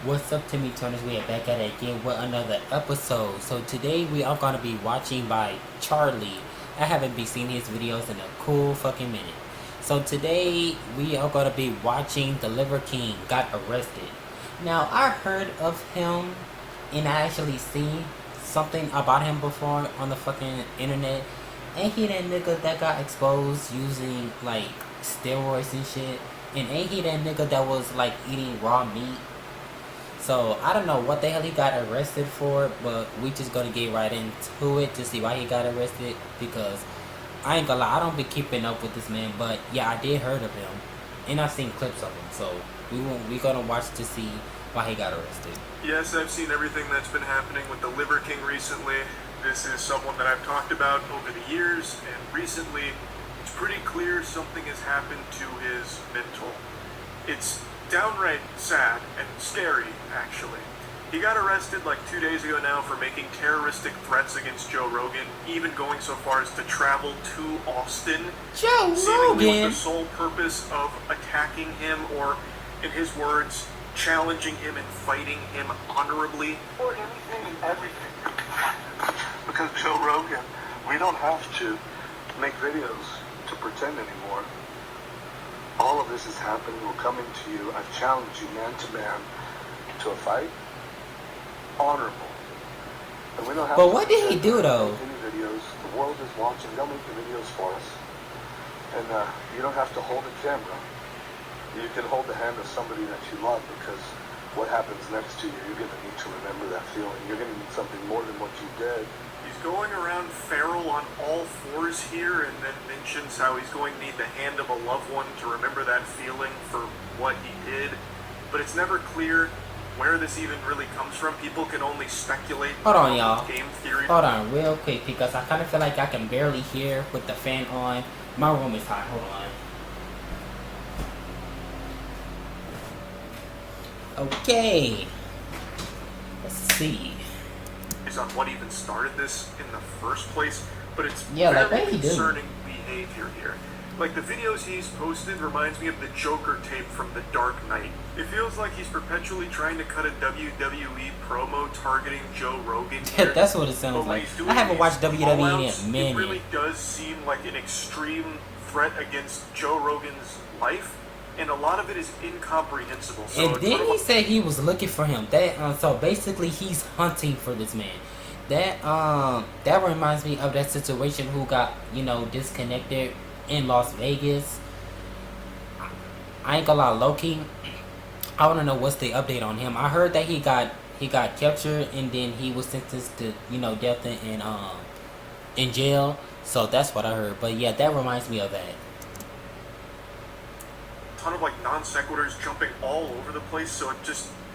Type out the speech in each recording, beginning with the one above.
What's up, Timmy Turners? We are back at it again with another episode. So today we are gonna be watching by Charlie. I haven't been seeing his videos in a cool fucking minute. So today we are gonna be watching the Liver King got arrested. Now I heard of him and I actually seen something about him before on the fucking internet. Ain't he that nigga that got exposed using like steroids and shit? And ain't he that nigga that was like eating raw meat? So I don't know what the hell he got arrested for, but we just gonna get right into it to see why he got arrested. Because I ain't gonna lie, I don't be keeping up with this man, but yeah, I did heard of him, and I seen clips of him. So we gonna watch to see why he got arrested. Yes, I've seen everything that's been happening with the Liver King recently. This is someone that I've talked about over the years, and recently it's pretty clear something has happened to his mental. It's downright sad and scary, actually. He got arrested like 2 days ago now for making terroristic threats against Joe Rogan, even going so far as to travel to Austin, Joe seemingly Rogan. with the sole purpose of attacking him, or, in his words, challenging him and fighting him honorably. For anything and everything. Because Joe Rogan, we don't have to make videos to pretend anymore. All of this has happened. We're coming to you. I've challenged you man to man to a fight. Honorable. And we don't have But to what did he do though? make any videos. The world is watching. They'll make the videos for us. And you don't have to hold a camera. You can hold the hand of somebody that you love, because what happens next to you, you're going to need to remember that feeling. You're going to need something more than what you did. He's going around feral on all fours here, and then mentions how he's going to need the hand of a loved one to remember that feeling for what he did. But it's never clear where this even really comes from. People can only speculate. Hold on, y'all. Game theory. Hold on, real quick, because I kind of feel like I can barely hear with the fan on. My room is hot. Hold on. Okay. Let's see. On what even started this in the first place, but it's like, very what he do? concerning behavior here. Like, the videos he's posted reminds me of the Joker tape from The Dark Knight. It feels like he's perpetually trying to cut a WWE promo targeting Joe Rogan here. That's what it sounds like. I haven't watched WWE in a minute. It really does seem like an extreme threat against Joe Rogan's life, and a lot of it is incomprehensible. So And then he said he was looking for him. That so basically he's hunting for this man. That reminds me of that situation who got disconnected in Las Vegas. I ain't gonna lie, low-key, I wanna know what's the update on him. I heard that he got captured and then he was sentenced to death in jail. So that's what I heard. But yeah, that reminds me of that. Ton of like non sequiturs jumping all over the place, so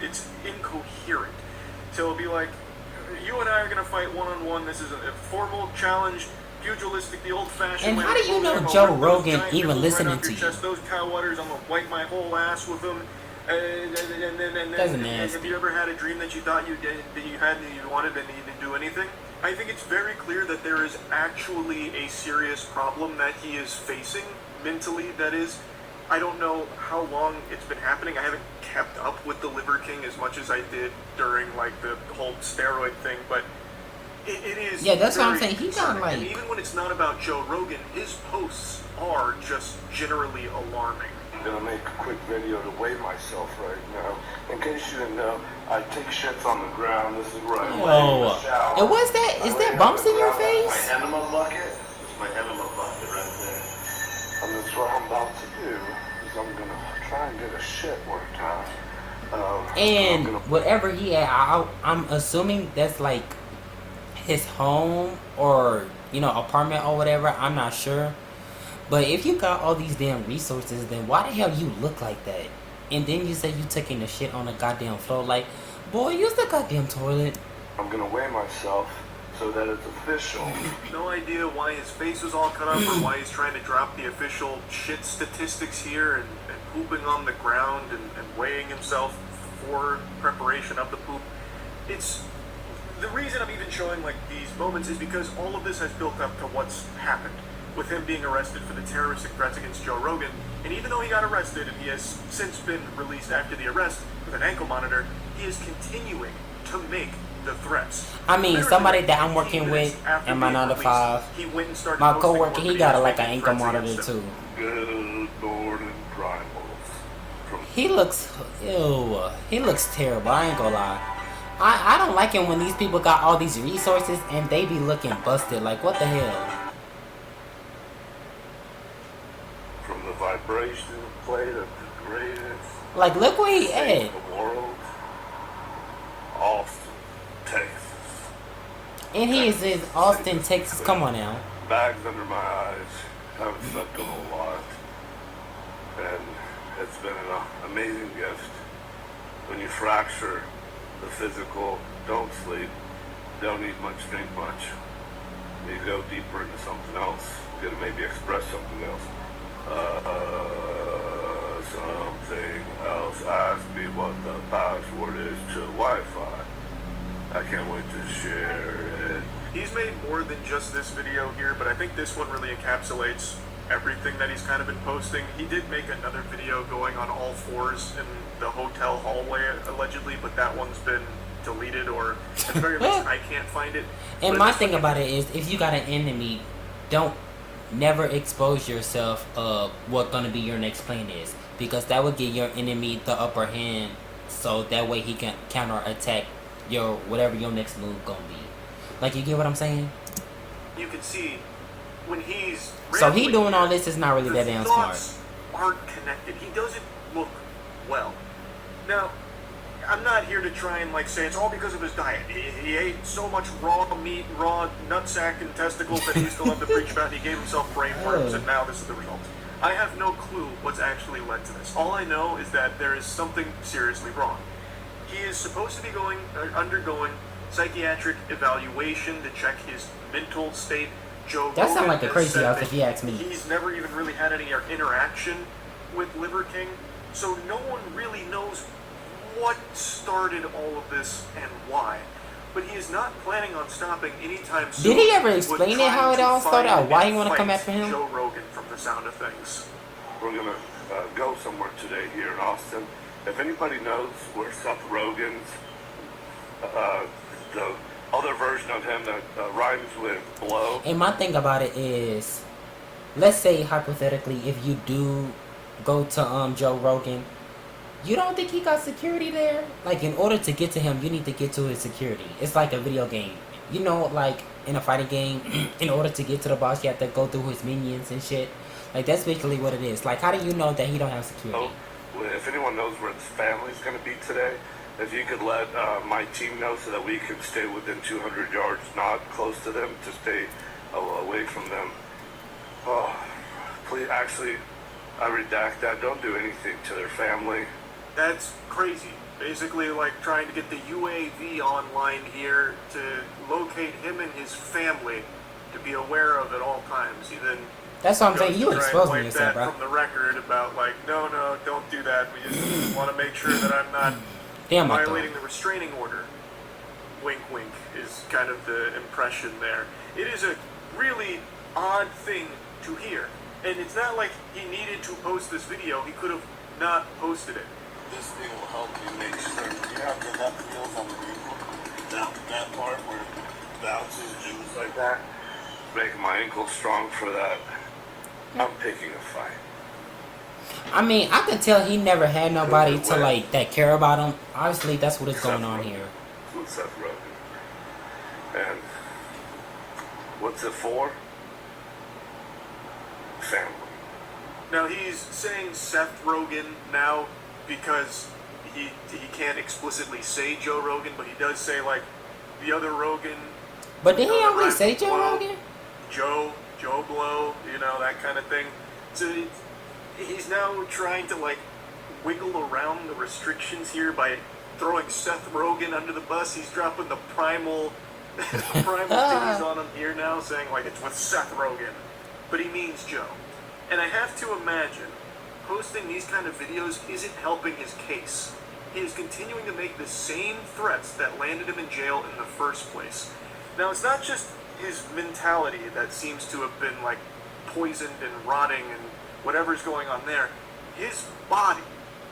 it's incoherent. So it'll be like, you and I are gonna fight one-on-one. This is a formal challenge, pugilistic, the old-fashioned way. And how do you know Joe Rogan even listening to you? Those cow udders, I'm gonna wipe my whole ass with them. And have you ever had a dream that you thought you did, that you had and you wanted, and you didn't do anything? I think it's very clear that there is actually a serious problem that he is facing mentally. That is, I don't know how long it's been happening. I haven't kept up with the Liver King as much as I did during like the whole steroid thing, but it is. Yeah, that's what I'm saying. He got like, and even when it's not about Joe Rogan, his posts are just generally alarming. I'm gonna make a quick video to weigh myself right now. In case you didn't know, I take shits on the ground. This is where I lay in the shower. And what's that? Is there bumps in your face? My enema bucket. This is my enema bucket right there. And that's what I'm about to do. I'm gonna try and get a shit worked out. And whatever he had, I'm assuming that's like his home or apartment or whatever. I'm not sure. But if you got all these damn resources, then why the hell you look like that? And then you say you taking the shit on the goddamn floor. Like, boy, use the goddamn toilet. I'm gonna weigh myself so that it's official. No idea why his face was all cut up or why he's trying to drop the official shit statistics here and pooping on the ground and weighing himself for preparation of the poop. It's the reason I'm even showing like these moments is because all of this has built up to what's happened with him being arrested for the terroristic threats against Joe Rogan. And even though he got arrested and he has since been released after the arrest with an ankle monitor, he is continuing to make the threats. I mean, somebody that I'm working with in my 9 to 5, my coworker, he got like an ankle monitor too. Good morning, primals. He looks, ew, he looks terrible. I ain't gonna lie. I don't like it when these people got all these resources and they be looking busted. Like, what the hell? From the vibration plate of the greatest. Like, look where he at. The world. Austin, Texas. And he is in Austin, Texas. Come on now. Bags under my eyes. Haven't slept a whole lot. And it's been an amazing gift. When you fracture the physical, don't sleep, don't eat much, drink much. You go deeper into something else. You gotta maybe express something else. Something else. Ask me what the password is to Wi-Fi. I can't wait to share it. He's made more than just this video here, but I think this one really encapsulates everything that he's kind of been posting. He did make another video going on all fours in the hotel hallway, allegedly, but that one's been deleted, or at the very least, I can't find it. And my thing about it is, if you got an enemy, don't never expose yourself of what gonna be your next plan is, because that would give your enemy the upper hand, so that way he can counter attack your whatever your next move gonna be. Like, you get what I'm saying? You can see when he's so he doing all this is not really that damn smart. Aren't connected. He doesn't look well. Now, I'm not here to try and like say it's all because of his diet. He ate so much raw meat, raw nutsack and testicles that he still have to preach about. He gave himself brain worms, and now this is the result. I have no clue what's actually led to this. All I know is that there is something seriously wrong. He is supposed to be undergoing psychiatric evaluation to check his mental state. Joe That sounds Rogan like a has crazy said house that if you ask me. He's never even really had any interaction with Liver King, so no one really knows what started all of this and why. But he is not planning on stopping anytime soon. Did he ever explain it, how it all started out? Why he want to come after him? Joe Rogan, from the sound of things. We're gonna go somewhere today here in Austin. If anybody knows where Seth Rogen's the other version of him that rhymes with blow. And my thing about it is, let's say hypothetically, if you do go to Joe Rogan, you don't think he got security there? Like, in order to get to him, you need to get to his security. It's like a video game. You know, like in a fighting game, in order to get to the boss, you have to go through his minions and shit. Like, that's basically what it is. Like, how do you know that he don't have security? Oh, if anyone knows where his family's going to be today, if you could let my team know so that we can stay within 200 yards, not close to them, to stay away from them. Oh, please, actually, I redact that. Don't do anything to their family. That's crazy. Basically, like trying to get the UAV online here to locate him and his family to be aware of at all times. He then that's what I'm saying. You exposed me yourself, bro. From the record about like, no, don't do that. We just want to make sure that I'm not violating the restraining order. Wink, wink is kind of the impression there. It is a really odd thing to hear, and it's not like he needed to post this video. He could have not posted it. This thing will help you make sure you have the left wheels on the vehicle. That part where it bounces, moves like that. Making my ankle strong for that. I'm picking a fight. I mean, I could tell he never had nobody to like that care about him. Obviously, that's what is going on here. With Seth Rogen. And what's it for? Family. Now he's saying Seth Rogen now because he can't explicitly say Joe Rogan, but he does say like the other Rogan. But did he always say Joe Rogan? Joe Blow, you know, that kind of thing. So he's now trying to like wiggle around the restrictions here by throwing Seth Rogen under the bus. He's dropping the primal things on him here now, saying like it's with Seth Rogen, but he means Joe. And I have to imagine posting these kind of videos isn't helping his case. He is continuing to make the same threats that landed him in jail in the first place. Now, it's not just his mentality that seems to have been like poisoned and rotting and whatever's going on there. His body,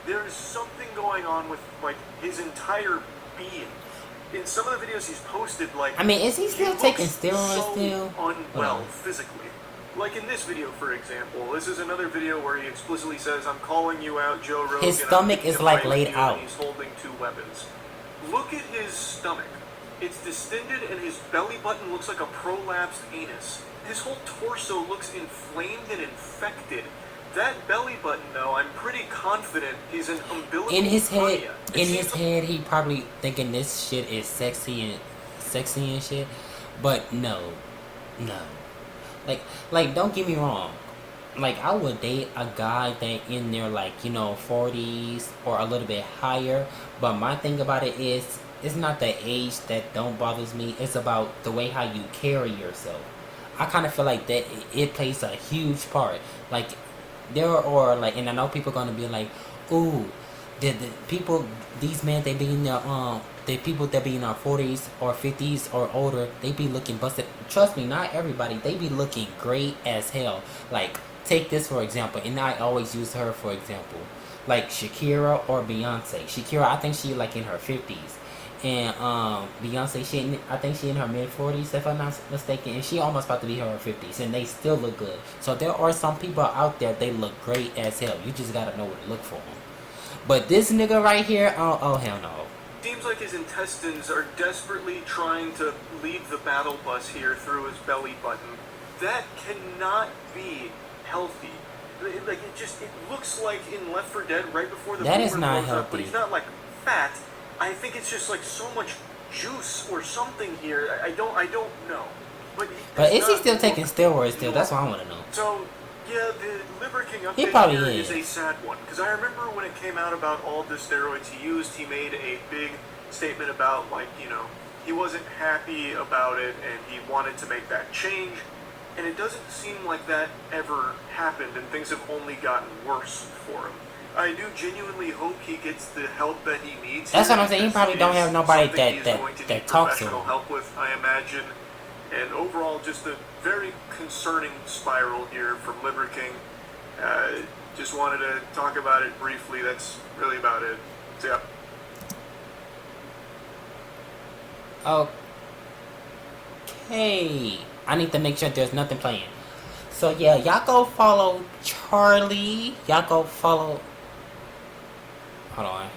There's something going on with, like, his entire being. In some of the videos he's posted, like... I mean, is he still taking steroids so still? unwell physically. Like in this video, for example. This is another video where he explicitly says, I'm calling you out, Joe Rogan. His stomach is, like, laid out. He's holding 2 weapons. Look at his stomach. It's distended and his belly button looks like a prolapsed anus. His whole torso looks inflamed and infected. That belly button, though, I'm pretty confident is an umbilical in his head. hernia. In his head, he probably thinking this shit is sexy and shit. But no. Like, don't get me wrong. Like, I would date a guy that in their, like, you know, 40s or a little bit higher. But my thing about it is, it's not the age that don't bothers me. It's about the way how you carry yourself. I kind of feel like that it plays a huge part. Like, there are, like, and I know people gonna be like, ooh, the people, these men, they be in their, the people that be in their 40s or 50s or older, they be looking busted. Trust me, not everybody, they be looking great as hell. Like, take this for example, and I always use her for example. Like, Shakira or Beyonce. Shakira, I think she, like, in her 50s. And, Beyonce, I think she in her mid-40s, if I'm not mistaken. And she almost about to be her 50s. And they still look good. So there are some people out there, they look great as hell. You just gotta know where to look for them. But this nigga right here, oh hell no. Seems like his intestines are desperately trying to lead the battle bus here through his belly button. That cannot be healthy. Like, it looks like in Left 4 Dead, right before the that is boomer not blows healthy. up, but he's not, like, fat. I think it's just, like, so much juice or something here. I don't know. But is he still taking steroids still? That's what I want to know. So, yeah, the Liver King He update probably here is a sad one. Because I remember when it came out about all the steroids he used, he made a big statement about, like, you know, he wasn't happy about it and he wanted to make that change. And it doesn't seem like that ever happened, and things have only gotten worse for him. I do genuinely hope he gets the help that he needs. That's what I'm saying. He probably don't have nobody that talks to him. Help with, I imagine. And overall, just a very concerning spiral here from Liver King. Just wanted to talk about it briefly. That's really about it. So, yeah. Okay. I need to make sure there's nothing playing. So yeah, y'all go follow Charlie. Y'all go follow... Hold on.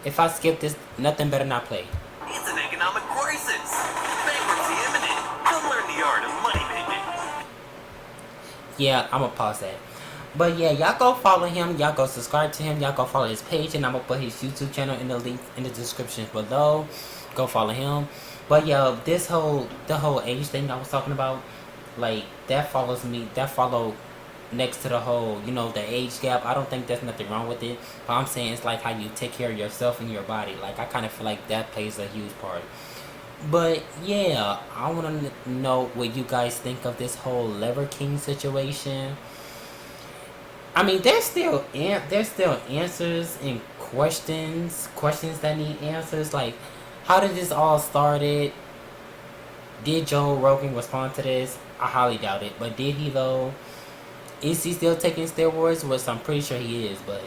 If I skip this, nothing better not play. It's an economic crisis. Bankruptcy imminent. Come learn the art of money making. Yeah, I'm gonna pause that. But yeah, y'all go follow him. Y'all go subscribe to him. Y'all go follow his page, and I'm gonna put his YouTube channel in the link in the description below. Go follow him. But yeah, the whole age thing I was talking about, like, that follows me. That follow next to the whole, you know, the age gap. I don't think there's nothing wrong with it. But I'm saying it's like how you take care of yourself and your body. Like, I kind of feel like that plays a huge part. But yeah, I want to know what you guys think of this whole Liver King situation. I mean, there's still answers and questions that need answers. Like, how did this all started? Did Joe Rogan respond to this? I highly doubt it. But did he though? Is he still taking steroids? Which I'm pretty sure he is. But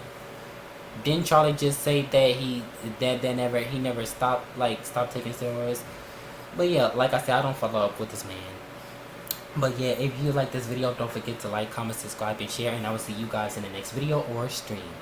didn't Charlie just say that he never stopped taking steroids? But yeah, like I said, I don't follow up with this man. But yeah, if you like this video, don't forget to like, comment, subscribe, and share. And I will see you guys in the next video or stream.